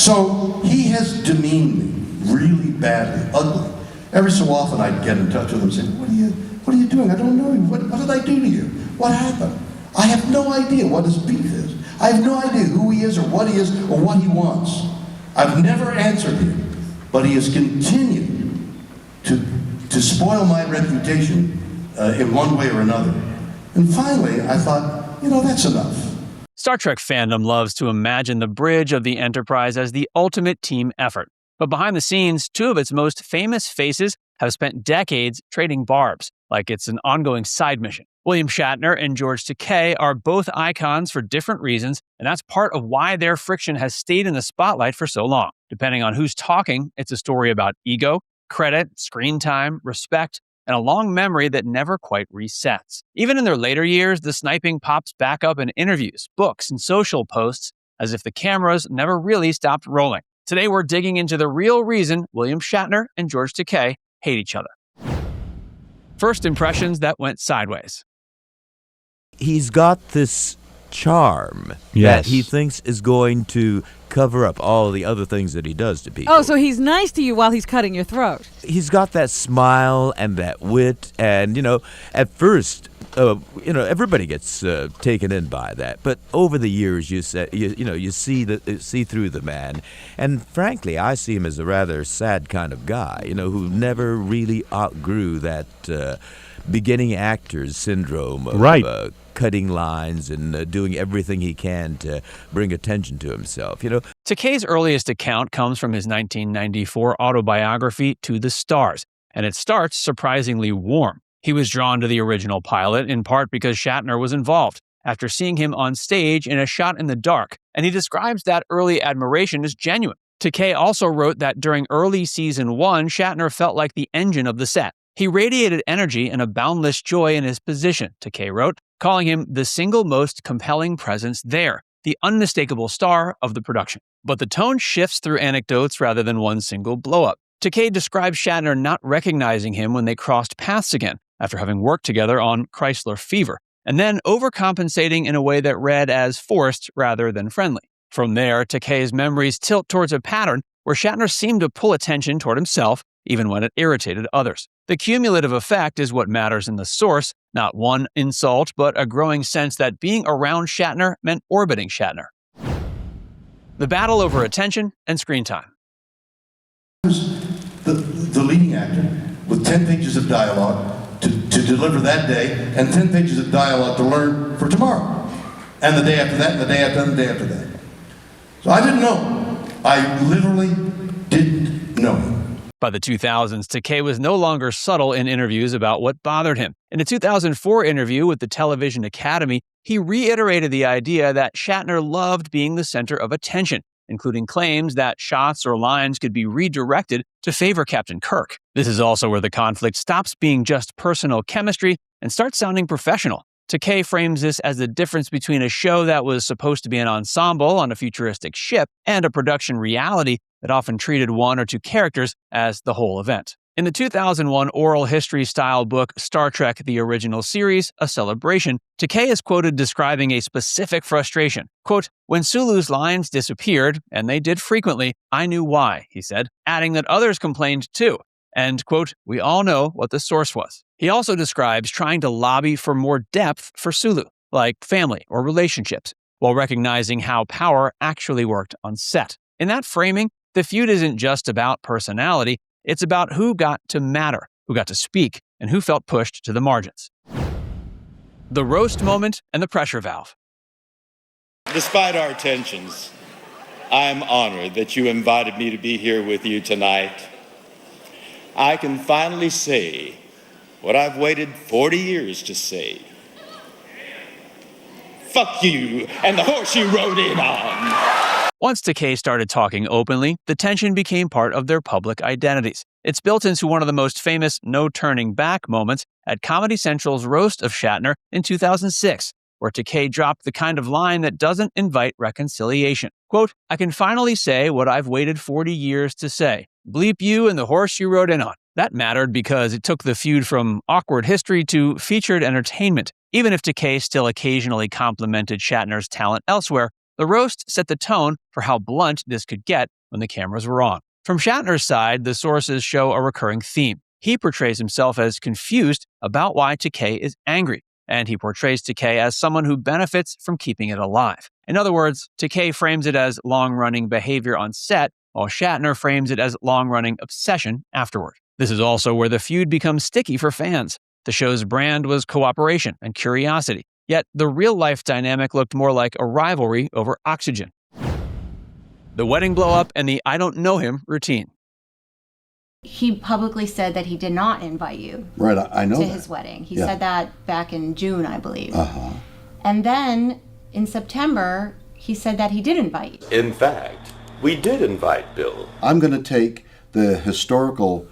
So he has demeaned me really badly, ugly. Every so often I'd get in touch with him and say, what are you doing? I don't know you. What did I do to you? What happened? I have no idea what his beef is. I have no idea who he is or what he wants. I've never answered him, but he has continued to spoil my reputation in one way or another. And finally, I thought, that's enough. Star Trek fandom loves to imagine the bridge of the Enterprise as the ultimate team effort. But behind the scenes, two of its most famous faces have spent decades trading barbs, like it's an ongoing side mission. William Shatner and George Takei are both icons for different reasons, and that's part of why their friction has stayed in the spotlight for so long. Depending on who's talking, it's a story about ego, credit, screen time, respect, and a long memory that never quite resets. Even in their later years, the sniping pops back up in interviews, books, and social posts as if the cameras never really stopped rolling. Today, we're digging into the real reason William Shatner and George Takei hate each other. First impressions that went sideways. He's got this charm that he thinks is going to cover up all the other things that he does to people. Oh, so he's nice to you while he's cutting your throat. He's got that smile and that wit, and, at first, everybody gets taken in by that. But over the years, you see through the man. And frankly, I see him as a rather sad kind of guy, who never really outgrew that beginning actor's syndrome of cutting lines and doing everything he can to bring attention to himself. Takei's earliest account comes from his 1994 autobiography, To the Stars, and it starts surprisingly warm. He was drawn to the original pilot in part because Shatner was involved, after seeing him on stage in A Shot in the Dark, and he describes that early admiration as genuine. Takei also wrote that during early season 1, Shatner felt like the engine of the set. He radiated energy and a boundless joy in his position, Takei wrote, calling him the single most compelling presence there, the unmistakable star of the production. But the tone shifts through anecdotes rather than one single blow-up. Takei describes Shatner not recognizing him when they crossed paths again, after having worked together on Chrysler Fever, and then overcompensating in a way that read as forced rather than friendly. From there, Takei's memories tilt towards a pattern where Shatner seemed to pull attention toward himself, even when it irritated others. The cumulative effect is what matters in the source, not one insult, but a growing sense that being around Shatner meant orbiting Shatner. The battle over attention and screen time. The leading actor with 10 pages of dialogue to deliver that day and 10 pages of dialogue to learn for tomorrow. And the day after that, and the day after that, and the day after that. So I didn't know. I literally didn't know. By the 2000s, Takei was no longer subtle in interviews about what bothered him. In a 2004 interview with the Television Academy, he reiterated the idea that Shatner loved being the center of attention, including claims that shots or lines could be redirected to favor Captain Kirk. This is also where the conflict stops being just personal chemistry and starts sounding professional. Takei frames this as the difference between a show that was supposed to be an ensemble on a futuristic ship and a production reality that often treated one or two characters as the whole event. In the 2001 oral history-style book Star Trek: The Original Series, A Celebration, Takei is quoted describing a specific frustration. Quote, "When Sulu's lines disappeared, and they did frequently, I knew why," he said, adding that others complained too. And, quote, "We all know what the source was." He also describes trying to lobby for more depth for Sulu, like family or relationships, while recognizing how power actually worked on set. In that framing, the feud isn't just about personality, it's about who got to matter, who got to speak, and who felt pushed to the margins. The roast moment and the pressure valve. Despite our tensions, I am honored that you invited me to be here with you tonight. I can finally say what I've waited 40 years to say. Fuck you and the horse you rode in on. Once Takei started talking openly, the tension became part of their public identities. It's built into one of the most famous no-turning-back moments at Comedy Central's roast of Shatner in 2006, where Takei dropped the kind of line that doesn't invite reconciliation. Quote, "I can finally say what I've waited 40 years to say. Bleep you and the horse you rode in on." That mattered because it took the feud from awkward history to featured entertainment. Even if Takei still occasionally complimented Shatner's talent elsewhere, The roast set the tone for how blunt this could get when the cameras were on. From Shatner's side, the sources show a recurring theme. He portrays himself as confused about why Takei is angry, and he portrays Takei as someone who benefits from keeping it alive. In other words, Takei frames it as long-running behavior on set, while Shatner frames it as long-running obsession afterward. This is also where the feud becomes sticky for fans. The show's brand was cooperation and curiosity, yet the real-life dynamic looked more like a rivalry over oxygen. The wedding blow-up and the I don't know him routine. He publicly said that he did not invite you Right, I know to that. his wedding. He Yeah. said that back in June, I believe. Uh-huh. And then in September, he said that he did invite you. In fact, we did invite Bill. I'm going to take the historical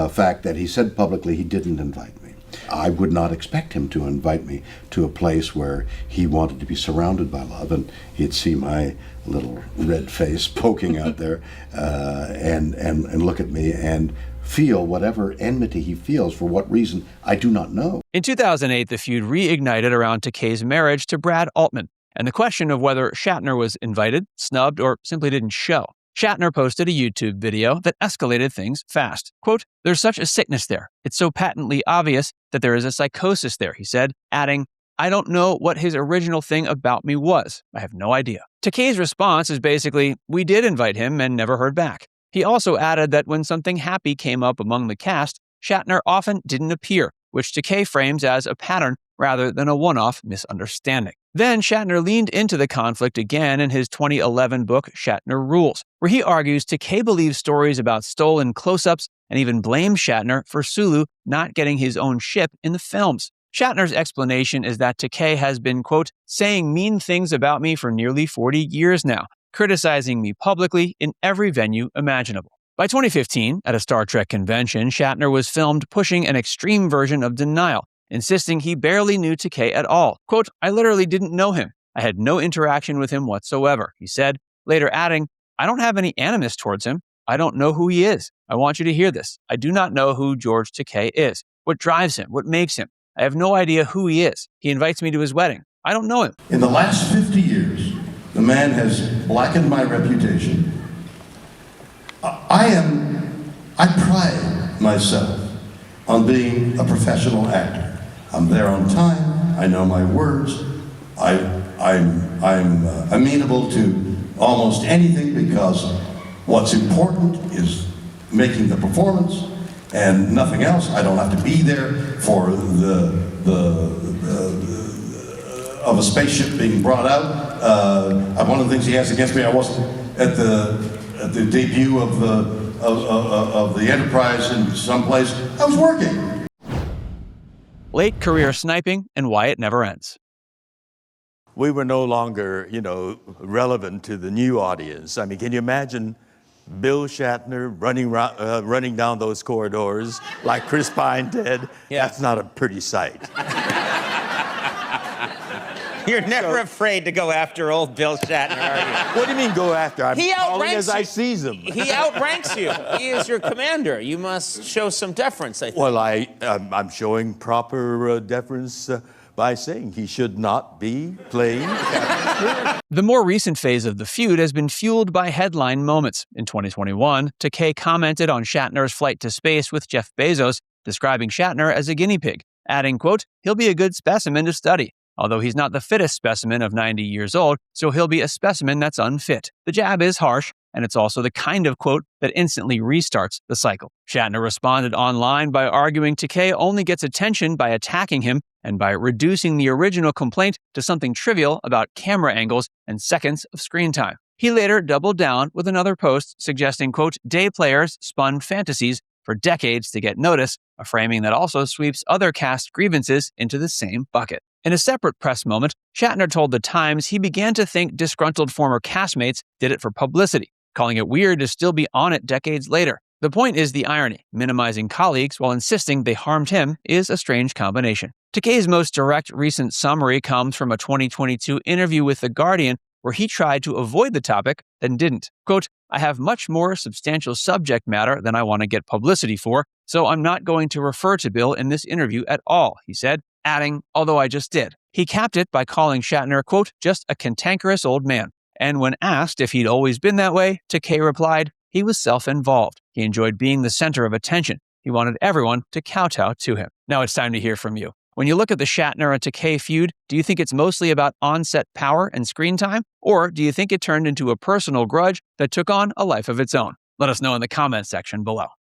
fact that he said publicly he didn't invite me. I would not expect him to invite me to a place where he wanted to be surrounded by love, and he'd see my little red face poking out there and look at me and feel whatever enmity he feels. For what reason, I do not know. In 2008, the feud reignited around Takei's marriage to Brad Altman, and the question of whether Shatner was invited, snubbed, or simply didn't show. Shatner posted a YouTube video that escalated things fast. Quote, "There's such a sickness there. It's so patently obvious that there is a psychosis there," he said, adding, "I don't know what his original thing about me was. I have no idea." Takei's response is basically, "We did invite him and never heard back." He also added that when something happy came up among the cast, Shatner often didn't appear, which Takei frames as a pattern rather than a one-off misunderstanding. Then Shatner leaned into the conflict again in his 2011 book, Shatner Rules, where he argues Takei believes stories about stolen close-ups and even blames Shatner for Sulu not getting his own ship in the films. Shatner's explanation is that Takei has been, quote, "saying mean things about me for nearly 40 years now, criticizing me publicly in every venue imaginable." By 2015, at a Star Trek convention, Shatner was filmed pushing an extreme version of denial, insisting he barely knew Takei at all. Quote, "I literally didn't know him. I had no interaction with him whatsoever," he said, later adding, "I don't have any animus towards him. I don't know who he is. I want you to hear this. I do not know who George Takei is, what drives him, what makes him. I have no idea who he is. He invites me to his wedding. I don't know him." In the last 50 years, the man has blackened my reputation. I pride myself on being a professional actor. I'm there on time. I know my words. I'm amenable to almost anything because what's important is making the performance and nothing else. I don't have to be there for of a spaceship being brought out. One of the things he has against me, I wasn't at the debut of the Enterprise in someplace. I was working. Late career sniping and why it never ends. We were no longer, relevant to the new audience. I mean, can you imagine Bill Shatner running down those corridors like Chris Pine did? Yeah. That's not a pretty sight. You're never afraid to go after old Bill Shatner, are you? What do you mean go after? I'm He calling outranks as I you. seize him. He outranks you. He is your commander. You must show some deference, I think. Well, I'm showing proper deference by saying he should not be playing Captain Kirk. The more recent phase of the feud has been fueled by headline moments. In 2021, Takei commented on Shatner's flight to space with Jeff Bezos, describing Shatner as a guinea pig, adding, quote, "He'll be a good specimen to study. Although he's not the fittest specimen of 90 years old, so he'll be a specimen that's unfit." The jab is harsh, and it's also the kind of quote that instantly restarts the cycle. Shatner responded online by arguing Takei only gets attention by attacking him and by reducing the original complaint to something trivial about camera angles and seconds of screen time. He later doubled down with another post suggesting, quote, "day players spun fantasies for decades to get notice," a framing that also sweeps other cast grievances into the same bucket. In a separate press moment, Shatner told The Times he began to think disgruntled former castmates did it for publicity, calling it weird to still be on it decades later. The point is the irony. Minimizing colleagues while insisting they harmed him is a strange combination. Takei's most direct recent summary comes from a 2022 interview with The Guardian where he tried to avoid the topic then didn't. Quote, "I have much more substantial subject matter than I want to get publicity for, so I'm not going to refer to Bill in this interview at all," he said, adding, "although I just did." He capped it by calling Shatner, quote, "just a cantankerous old man," And when asked if he'd always been that way, Takei replied, he was self-involved. He enjoyed being the center of attention. He wanted everyone to kowtow to him. Now it's time to hear from you. When you look at the Shatner and Takei feud, do you think it's mostly about on-set power and screen time? Or do you think it turned into a personal grudge that took on a life of its own? Let us know in the comments section below.